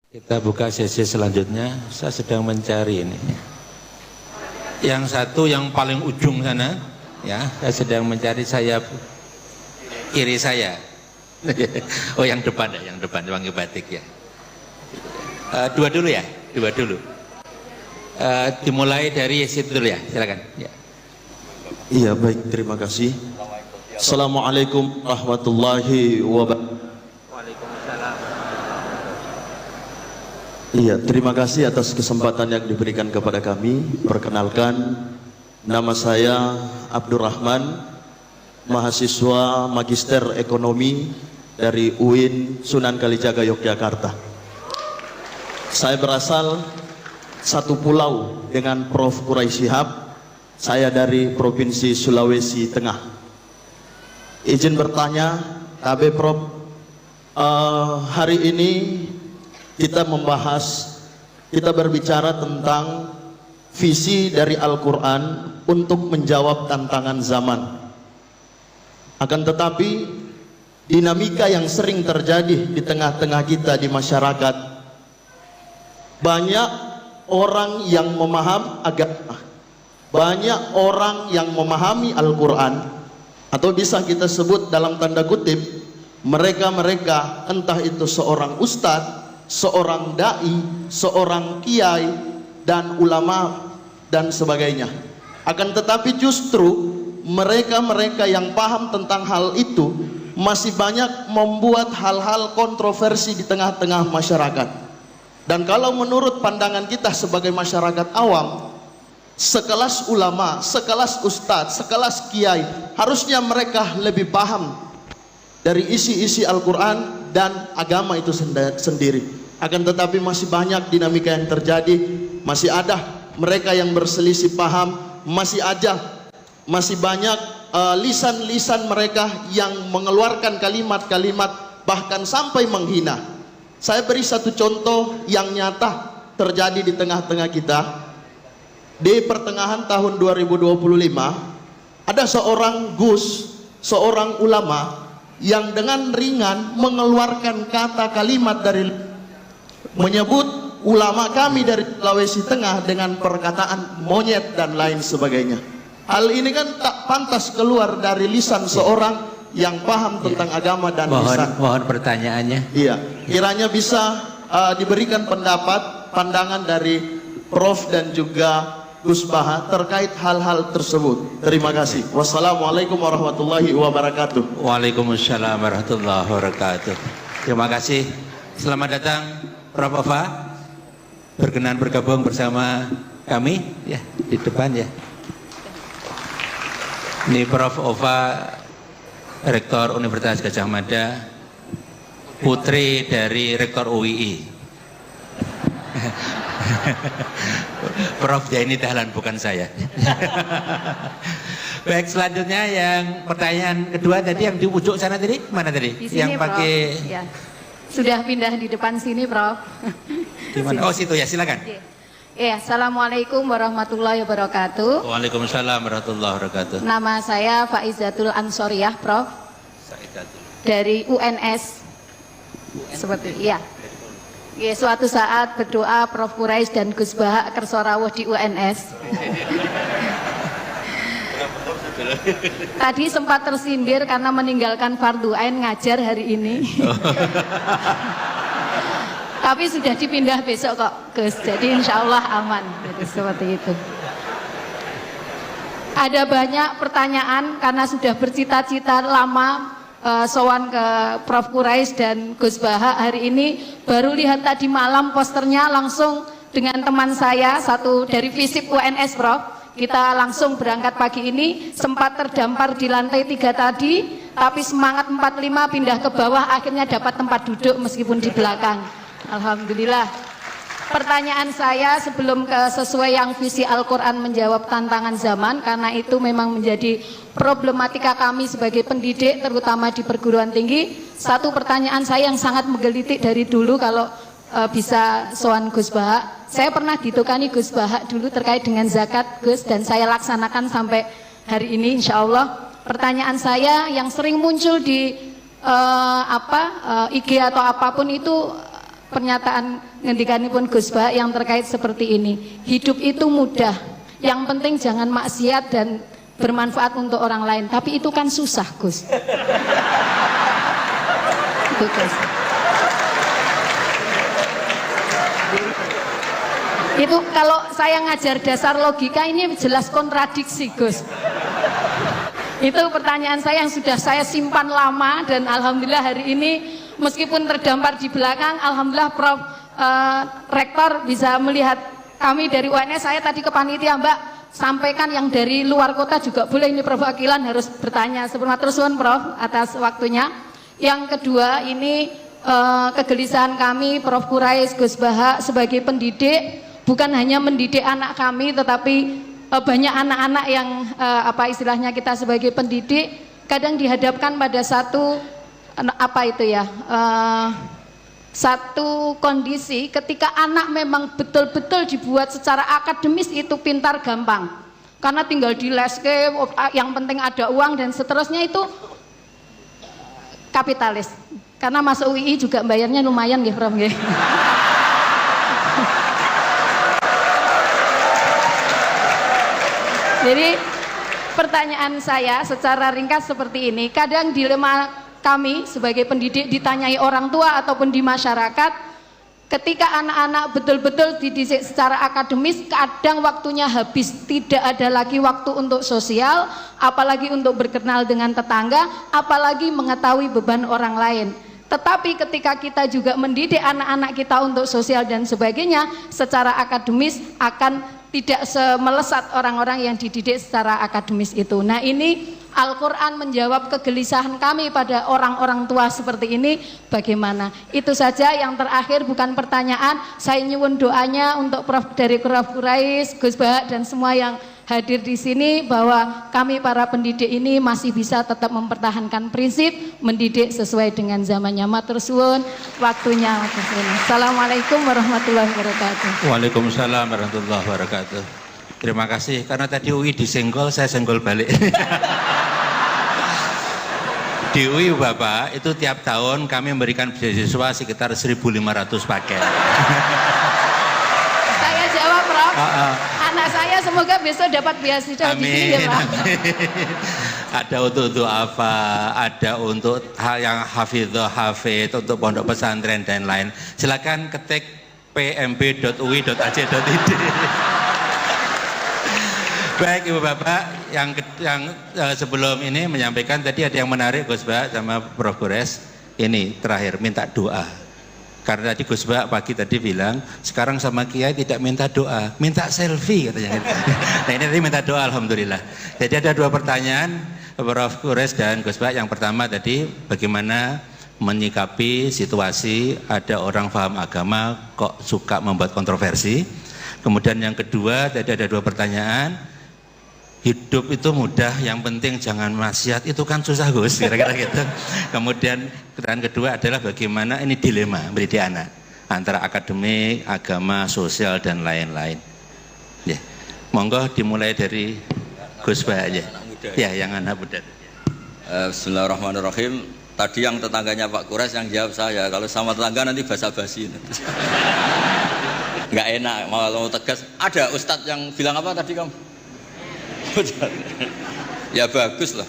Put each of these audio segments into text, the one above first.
Kita buka sesi selanjutnya. Saya sedang mencari ini. Yang satu yang paling ujung sana, ya, saya sedang mencari saya kiri saya. Oh, yang depan ya, yang depan wangi batik ya. Dua dulu ya, dua dulu. Dimulai dari situ dulu ya, silakan. Ya. Iya, baik, terima kasih. Assalamualaikum warahmatullahi wabarakatuh. Iya, terima kasih atas kesempatan yang diberikan kepada kami. Perkenalkan, nama saya Abdurrahman, mahasiswa Magister Ekonomi dari UIN Sunan Kalijaga, Yogyakarta. Saya berasal satu pulau dengan Prof. Quraisy Shihab. Saya dari Provinsi Sulawesi Tengah. Izin bertanya, KB Prof, hari ini kita berbicara tentang visi dari Al-Quran untuk menjawab tantangan zaman. Akan tetapi dinamika yang sering terjadi di tengah-tengah kita di masyarakat, banyak orang yang memahami agama, banyak orang yang memahami Al-Quran, atau bisa kita sebut dalam tanda kutip, mereka-mereka entah itu seorang ustadz, seorang dai, seorang kiai, dan ulama dan sebagainya. Akan tetapi justru mereka-mereka yang paham tentang hal itu masih banyak membuat hal-hal kontroversi di tengah-tengah masyarakat. Dan kalau menurut pandangan kita sebagai masyarakat awam, sekelas ulama, sekelas ustadz, sekelas kiai, harusnya mereka lebih paham dari isi-isi Al-Quran dan agama itu sendiri. Akan tetapi masih banyak dinamika yang terjadi, masih ada mereka yang berselisih paham, masih banyak lisan-lisan mereka yang mengeluarkan kalimat-kalimat bahkan sampai menghina. Saya beri satu contoh yang nyata terjadi di tengah-tengah kita. Di pertengahan tahun 2025 ada seorang Gus, seorang ulama yang dengan ringan mengeluarkan kata kalimat dari menyebut ulama kami dari Sulawesi Tengah dengan perkataan monyet dan lain sebagainya. Hal ini kan tak pantas keluar dari lisan seorang yang paham tentang agama dan lisan. Mohon pertanyaannya. Iya, kiranya bisa diberikan pandangan dari Prof dan juga Gus Baha terkait hal-hal tersebut. Terima kasih. Wassalamualaikum warahmatullahi wabarakatuh. Waalaikumsalam warahmatullahi wabarakatuh. Terima kasih. Selamat datang Prof. Ova, berkenan bergabung bersama kami ya di depan ya. Ini Prof. Ova, Rektor Universitas Gadjah Mada, putri dari Rektor UII. Prof. Jaini Dahlan, bukan saya. Baik, selanjutnya yang pertanyaan kedua tadi yang di ujung sana tadi, mana tadi? Di sini, yang pakai ya. Sudah pindah di depan sini, Prof. Di mana? Oh, situ ya, silakan. Ya, Assalamualaikum warahmatullahi wabarakatuh. Waalaikumsalam warahmatullahi wabarakatuh. Nama saya Faizatul Ansoriyah, Prof. Dari UNS. Seperti ya. Ya, suatu saat berdoa Prof. Quraisy dan Gus Baha kersa rawuh di UNS. Tadi sempat tersindir karena meninggalkan fardu ain ngajar hari ini. Tapi sudah dipindah besok kok, Gus. Jadi insya Allah aman. Jadi seperti itu. Ada banyak pertanyaan karena sudah bercita-cita lama sowan ke Prof. Quraisy dan Gus Baha. Hari ini baru lihat tadi malam posternya langsung dengan teman saya satu dari FISIP UNS, Prof. Kita langsung berangkat pagi ini, sempat terdampar di lantai 3 tadi, tapi semangat 45 pindah ke bawah, akhirnya dapat tempat duduk meskipun di belakang. Alhamdulillah. Pertanyaan saya sebelum ke sesuai yang visi Al-Quran menjawab tantangan zaman, karena itu memang menjadi problematika kami sebagai pendidik, terutama di perguruan tinggi. Satu pertanyaan saya yang sangat menggelitik dari dulu, kalau bisa soal Gus Baha. Saya pernah ditukani Gus Baha dulu terkait dengan zakat, Gus, dan saya laksanakan sampai hari ini insya Allah. Pertanyaan saya yang sering muncul di IG atau apapun itu, pernyataan ngendikanipun Gus Bah yang terkait seperti ini. Hidup itu mudah, yang penting jangan maksiat dan bermanfaat untuk orang lain. Tapi itu kan susah, Gus. Itu, Gus. Itu kalau saya ngajar dasar logika ini jelas kontradiksi, Gus. Itu pertanyaan saya yang sudah saya simpan lama, dan alhamdulillah hari ini meskipun terdampar di belakang, alhamdulillah Prof. Rektor bisa melihat kami dari UNS. Saya tadi ke panitia, Mbak, sampaikan yang dari luar kota juga boleh, ini Prof. Akilan harus bertanya. Matur suwun Prof atas waktunya. Yang kedua, ini kegelisahan kami Prof. Quraisy, Gus Bah sebagai pendidik, bukan hanya mendidik anak kami, tetapi banyak anak-anak yang apa istilahnya kita sebagai pendidik kadang dihadapkan pada satu satu kondisi ketika anak memang betul-betul dibuat secara akademis itu pintar gampang, karena tinggal di leske, yang penting ada uang dan seterusnya, itu kapitalis. Karena masuk UI juga bayarnya lumayan ya Prof. Jadi pertanyaan saya secara ringkas seperti ini, kadang dilema kami sebagai pendidik ditanyai orang tua ataupun di masyarakat, ketika anak-anak betul-betul dididik secara akademis, kadang waktunya habis, tidak ada lagi waktu untuk sosial, apalagi untuk berkenal dengan tetangga, apalagi mengetahui beban orang lain. Tetapi ketika kita juga mendidik anak-anak kita untuk sosial dan sebagainya, secara akademis akan tidak semelesat orang-orang yang dididik secara akademis itu. Nah, ini Al-Quran menjawab kegelisahan kami pada orang-orang tua seperti ini, bagaimana? Itu saja. Yang terakhir bukan pertanyaan, saya nyuwun doanya untuk Prof. dari Prof. Quraisy, Gus Bah dan semua yang hadir di sini, bahwa kami para pendidik ini masih bisa tetap mempertahankan prinsip mendidik sesuai dengan zamannya. Matur suwun waktunya. Assalamualaikum warahmatullahi wabarakatuh. Waalaikumsalam warahmatullahi wabarakatuh. Terima kasih, karena tadi UI disenggol, saya senggol balik. Di UI Bapak, itu tiap tahun kami memberikan beasiswa sekitar 1.500 paket. Saya jawab, Prof. Anak saya semoga besok dapat beasiswa di sini ya, Pak. Ada untuk apa, ada untuk hal yang hafidh, untuk pondok pesantren dan lain. Silakan ketik pmb.ui.ac.id. Baik Ibu Bapak, yang sebelum ini menyampaikan tadi ada yang menarik Gus Bah sama Prof. Quraisy. Ini terakhir minta doa. Karena tadi Gus Bah pagi tadi bilang, sekarang sama Kiai tidak minta doa, minta selfie katanya. Nah ini tadi minta doa, alhamdulillah. Jadi ada dua pertanyaan Prof. Quraisy dan Gus Bah. Yang pertama tadi, bagaimana menyikapi situasi ada orang paham agama kok suka membuat kontroversi. Kemudian yang kedua tadi ada dua pertanyaan. Hidup itu mudah, yang penting jangan maksiat, itu kan susah Gus, kira-kira gitu. Kemudian pertanyaan kedua adalah bagaimana ini dilema mendidik anak antara akademik, agama, sosial dan lain-lain. Ya, monggo dimulai dari Gus Bah aja. Ya, yang anak muda. Bismillahirrahmanirrahim. Tadi yang tetangganya Pak Quraisy yang jawab saya. Kalau sama tetangga nanti basa-basi. Nggak enak, mau tegas. Ada Ustadz yang bilang apa tadi kamu? Ya bagus lah.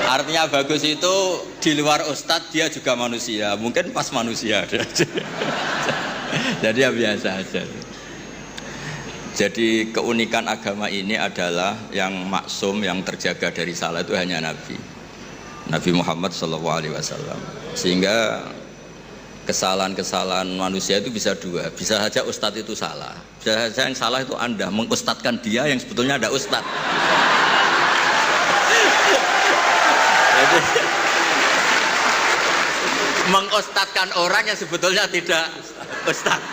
Artinya bagus itu di luar Ustadz dia juga manusia, mungkin pas manusia. Jadi ya biasa aja. Jadi keunikan agama ini adalah yang maksum, yang terjaga dari salah itu hanya Nabi Muhammad SAW. Sehingga kesalahan-kesalahan manusia itu bisa dua, bisa saja ustadz itu salah, bisa saja yang salah itu Anda mengustadkan dia yang sebetulnya ada ustadz. Jadi, mengustadkan orang yang sebetulnya tidak ustadz.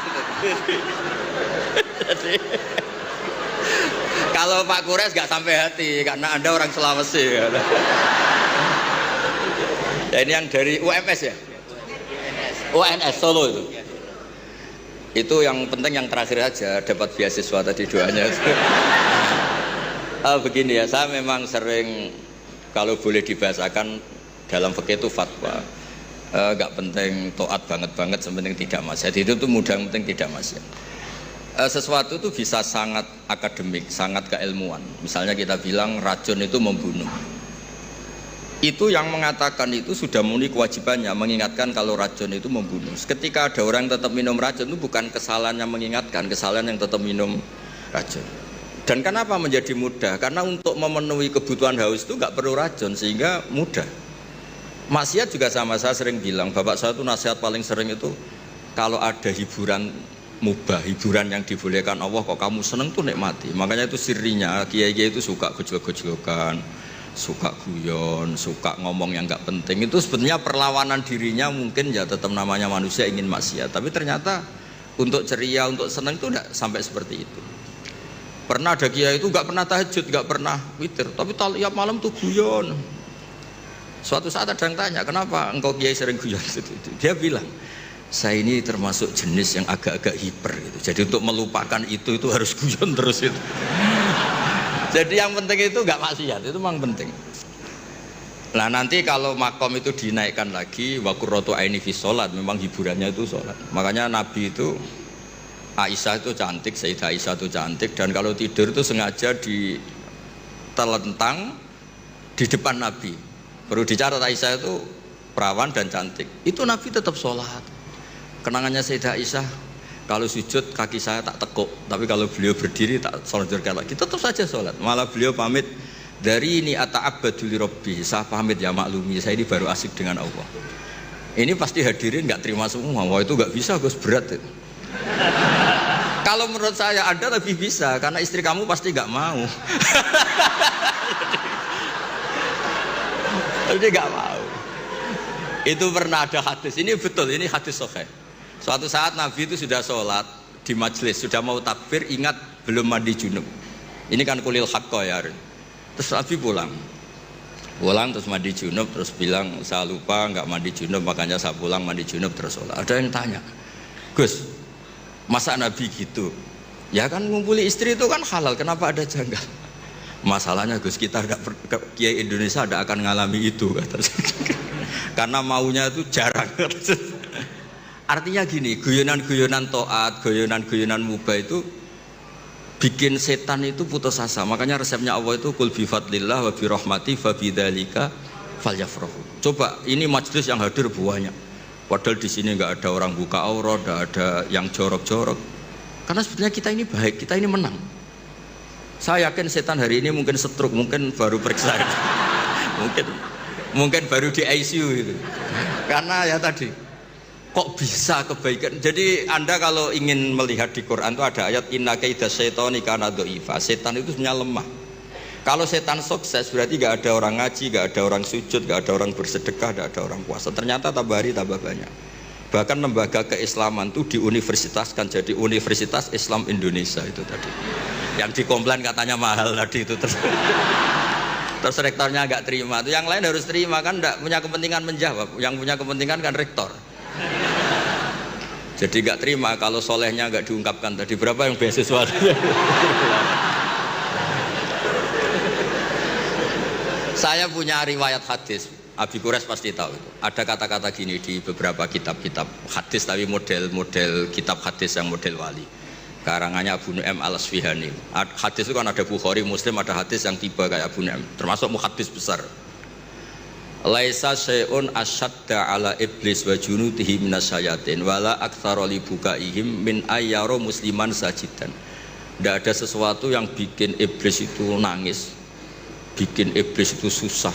Jadi, kalau Pak Quraisy nggak sampai hati karena Anda orang Sulawesi. Ya, ini yang dari UMS ya. UNS Solo itu yang penting, yang terakhir aja dapat beasiswa tadi doanya. Begini ya, saya memang sering kalau boleh dibahasakan dalam fikih itu fatwa. nggak penting toat banget sepenting tidak maksiat. Itu tuh mudah, yang penting tidak maksiat. Sesuatu itu bisa sangat akademik, sangat keilmuan. Misalnya kita bilang racun itu membunuh. Itu yang mengatakan itu sudah memenuhi kewajibannya mengingatkan kalau racun itu membunuh. Ketika ada orang yang tetap minum racun itu bukan kesalahan yang mengingatkan, kesalahan yang tetap minum racun. Dan kenapa menjadi mudah? Karena untuk memenuhi kebutuhan haus itu nggak perlu racun sehingga mudah. Maksiat juga sama, saya sering bilang, bapak saya itu nasihat paling sering itu kalau ada hiburan mubah, hiburan yang dibolehkan Allah kok kamu seneng tuh nikmati. Makanya itu sirinya kiai-kiai itu suka gojlok-gojlokan, suka guyon, suka ngomong yang nggak penting. Itu sebenarnya perlawanan dirinya, mungkin ya tetap namanya manusia ingin maksiat, tapi ternyata untuk ceria, untuk seneng itu tidak sampai seperti itu. Pernah ada kiai itu nggak pernah tahajud, nggak pernah witir, tapi tiap malam tuh guyon. Suatu saat ada yang tanya, kenapa engkau kiai sering guyon? Dia bilang, saya ini termasuk jenis yang agak-agak hiper gitu. Jadi untuk melupakan itu harus guyon terus itu. Jadi yang penting itu nggak maksiat, itu memang penting. Nah nanti kalau makom itu dinaikkan lagi, wa qurratu aini fi sholat, memang hiburannya itu sholat. Makanya Nabi itu, Aisyah itu cantik, Sayyidah Aisyah itu cantik, dan kalau tidur itu sengaja ditelentang di depan Nabi. Perlu dicatat Aisyah itu perawan dan cantik. Itu Nabi tetap sholat. Kenangannya Sayyidah Aisyah, kalau sujud kaki saya tak tekuk, tapi kalau beliau berdiri tak selonjorkan lagi, tetap saja sholat. Malah beliau pamit, dari ini ata'abbadu li rabbi, saya pamit ya maklumi, saya ini baru asik dengan Allah. Ini pasti hadirin nggak terima semua, wah itu nggak bisa Gus, berat itu. Kalau menurut saya Anda lebih bisa, karena istri kamu pasti nggak mau. Jadi nggak mau. Itu pernah ada hadis, ini betul, ini hadis sahih. Suatu saat Nabi itu sudah sholat di majelis, sudah mau takbir, ingat belum mandi junub. Ini kan kulil haqqo ya. Terus Nabi pulang terus mandi junub, terus bilang saya lupa nggak mandi junub, makanya saya pulang mandi junub terus sholat. Ada yang tanya, Gus, masa Nabi gitu? Ya kan ngumpuli istri itu kan halal, kenapa ada janggal? Masalahnya Gus, kita Kiai Indonesia tidak akan ngalami itu kata. Karena maunya itu jarang. Artinya gini, guyonan-guyonan to'at, guyonan-guyonan mubah itu bikin setan itu putus asa. Makanya resepnya Allah itu kul bi fadlillah wa bi rahmati fa bidzalika falyafrahu. Coba ini majelis yang hadir banyak. Padahal di sini nggak ada orang buka aurat, nggak ada yang jorok-jorok. Karena sebetulnya kita ini baik, kita ini menang. Saya yakin setan hari ini mungkin stroke, mungkin baru periksa. mungkin baru di ICU itu. Karena ya tadi kok bisa kebaikan. Jadi Anda kalau ingin melihat di Quran itu ada ayat inna kaida syaitani kana dhaifa. Setan itu sebenarnya lemah. Kalau setan sukses berarti gak ada orang ngaji, gak ada orang sujud, gak ada orang bersedekah, gak ada orang puasa. Ternyata tambah hari tambah banyak. Bahkan lembaga keislaman itu diuniversitaskan jadi Universitas Islam Indonesia itu tadi. Yang dikomplain katanya mahal tadi itu terus rektornya gak terima. Itu yang lain harus terima, kan gak punya kepentingan menjawab. Yang punya kepentingan kan rektor. Jadi gak terima kalau solehnya gak diungkapkan tadi. Berapa yang beasiswa? Saya punya riwayat hadis, Abi Quraisy pasti tahu itu. Ada kata-kata gini di beberapa kitab-kitab hadis, tapi model kitab hadis yang model wali. Karangannya Abu Nu'aim al-Asfihani. Hadis itu kan ada Bukhari, Muslim, ada hadis yang tiba kayak Abu Nu'aim, termasuk muhaddis besar. Laisa syai'un asyadda ala iblis wa junudihi minasyayatin wala aktsara li bukaihim min ayyara musliman sajidan. Tidak ada sesuatu yang bikin iblis itu nangis, bikin iblis itu susah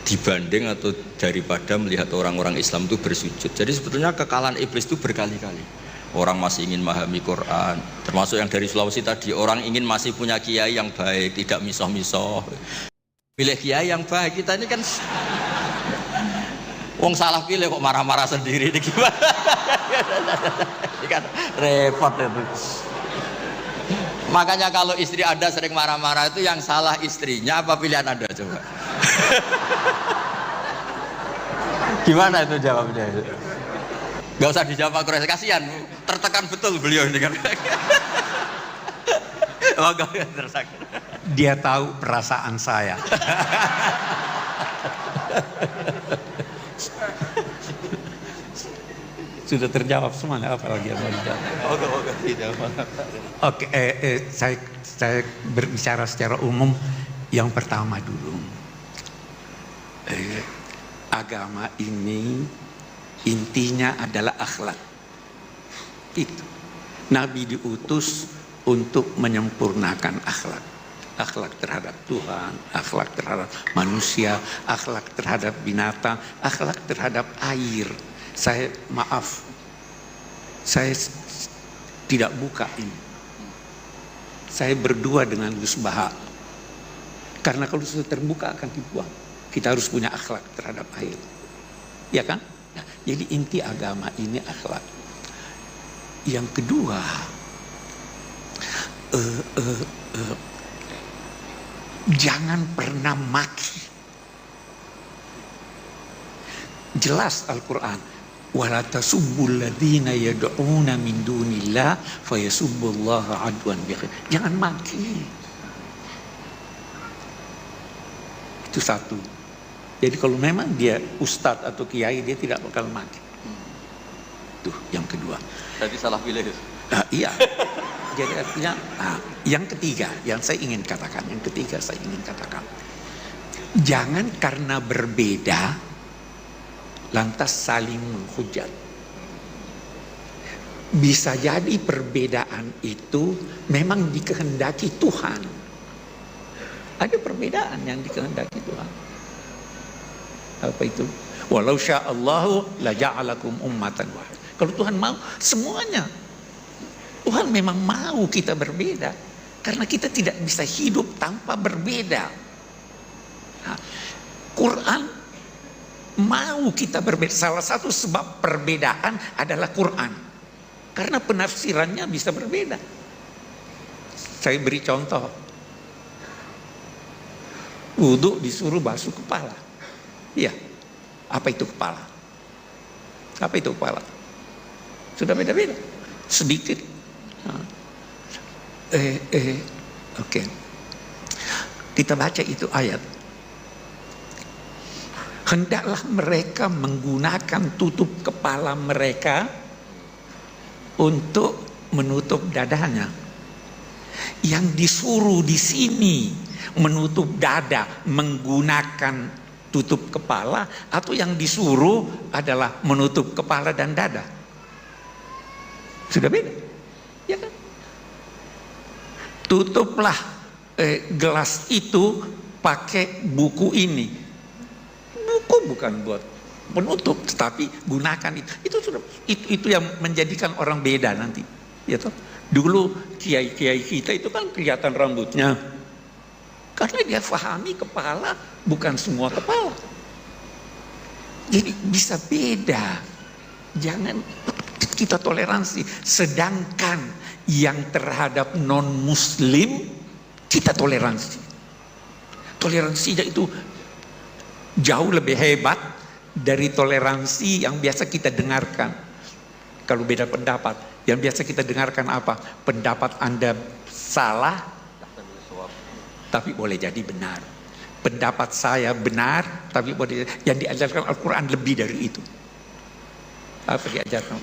dibanding atau daripada melihat orang-orang Islam itu bersujud. Jadi sebetulnya kekalahan iblis itu berkali-kali. Orang masih ingin memahami Quran, termasuk yang dari Sulawesi tadi, orang ingin masih punya kiai yang baik, tidak misoh-misoh. Pilih kiai yang baik, kita ini kan wong salah pilih kok marah-marah sendiri, ini gimana? Ini kan repot itu. Makanya kalau istri Anda sering marah-marah itu yang salah istrinya apa pilihan Anda coba? Gimana itu jawabnya? Gak usah dijawab Pak Quraisy, kasihan, tertekan betul beliau ini kan. Dia tahu perasaan saya. Sudah terjawab semuanya, apalagi yang mau dijawab. Oke, saya berbicara secara umum. Yang pertama dulu, agama ini intinya adalah akhlak. Itu Nabi diutus untuk menyempurnakan akhlak. Akhlak terhadap Tuhan, akhlak terhadap manusia, akhlak terhadap binatang, akhlak terhadap air. Saya tidak buka ini. Saya berdua dengan Gus Baha. Karena kalau sudah terbuka akan dibuang. Kita harus punya akhlak terhadap air. Ya kan? Nah, jadi inti agama ini akhlak. Yang kedua, jangan pernah maki. Jelas Al-Quran, wala tasubbul ladzina yad'una min dunillah fayasubbullaha adwan bighayri. Jangan maki. Itu satu. Jadi kalau memang dia ustadz atau kiai, dia tidak bakal maki. Tuh yang kedua. Tadi salah pilih. Iya. Jadi artinya, yang ketiga, yang saya ingin katakan, jangan karena berbeda lantas saling menghujat. Bisa jadi perbedaan itu memang dikehendaki Tuhan. Ada perbedaan yang dikehendaki Tuhan. Apa itu? Walau sya'allahu la ja'alakum ummatan wahid. Kalau Tuhan mau semuanya. Tuhan memang mau kita berbeda. Karena kita tidak bisa hidup tanpa berbeda. Nah, Quran mau kita berbeda. Salah satu sebab perbedaan adalah Quran. Karena penafsirannya bisa berbeda. Saya beri contoh. Wudhu disuruh basuh kepala. Iya. Apa itu kepala? Apa itu kepala? Sudah beda-beda. Sedikit. Oke. Kita baca itu ayat. Hendaklah mereka menggunakan tutup kepala mereka untuk menutup dadanya. Yang disuruh di sini menutup dada menggunakan tutup kepala, atau yang disuruh adalah menutup kepala dan dada? Sudah beda, ya kan? Tutuplah gelas itu pakai buku ini. Buku bukan buat penutup, tetapi gunakan itu. Itu yang menjadikan orang beda nanti. Ya toh? Dulu kiai-kiai kita itu kan kelihatan rambutnya. Karena dia fahami kepala bukan semua kepala. Jadi bisa beda. Jangan kita toleransi. Sedangkan yang terhadap non-muslim kita toleransi. Toleransinya itu jauh lebih hebat dari toleransi yang biasa kita dengarkan. Kalau beda pendapat, yang biasa kita dengarkan apa? Pendapat Anda salah, tapi boleh jadi benar. Pendapat saya benar, tapi boleh. Yang diajarkan Al-Quran lebih dari itu. Apa diajarkan?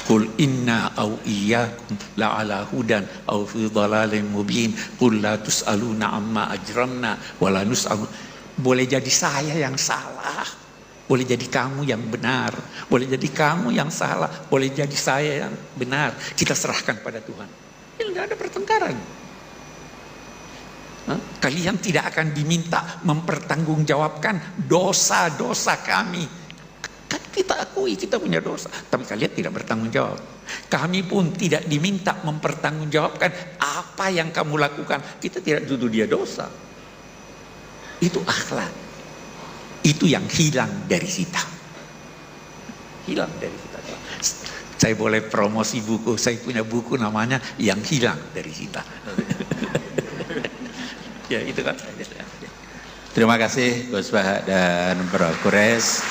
Qul inna au iyyakum la ala hudan au fi dhalalin mubin. Qul la tus'aluna amma ajramna wa la nus'alu. Boleh jadi saya yang salah, boleh jadi kamu yang benar, boleh jadi kamu yang salah, boleh jadi saya yang benar. Kita serahkan pada Tuhan. Ini tidak ada pertengkaran. Kalian tidak akan diminta mempertanggungjawabkan dosa-dosa kami. Kan kita akui kita punya dosa, tapi kalian tidak bertanggung jawab. Kami pun tidak diminta mempertanggungjawabkan apa yang kamu lakukan. Kita tidak tuduh dia dosa. Itu akhlak. Itu yang hilang dari kita. Hilang dari kita. Saya boleh promosi buku. Saya punya buku namanya Yang Hilang dari Kita. Ya itu kan. Terima kasih Gus Baha dan Bro Quraisy.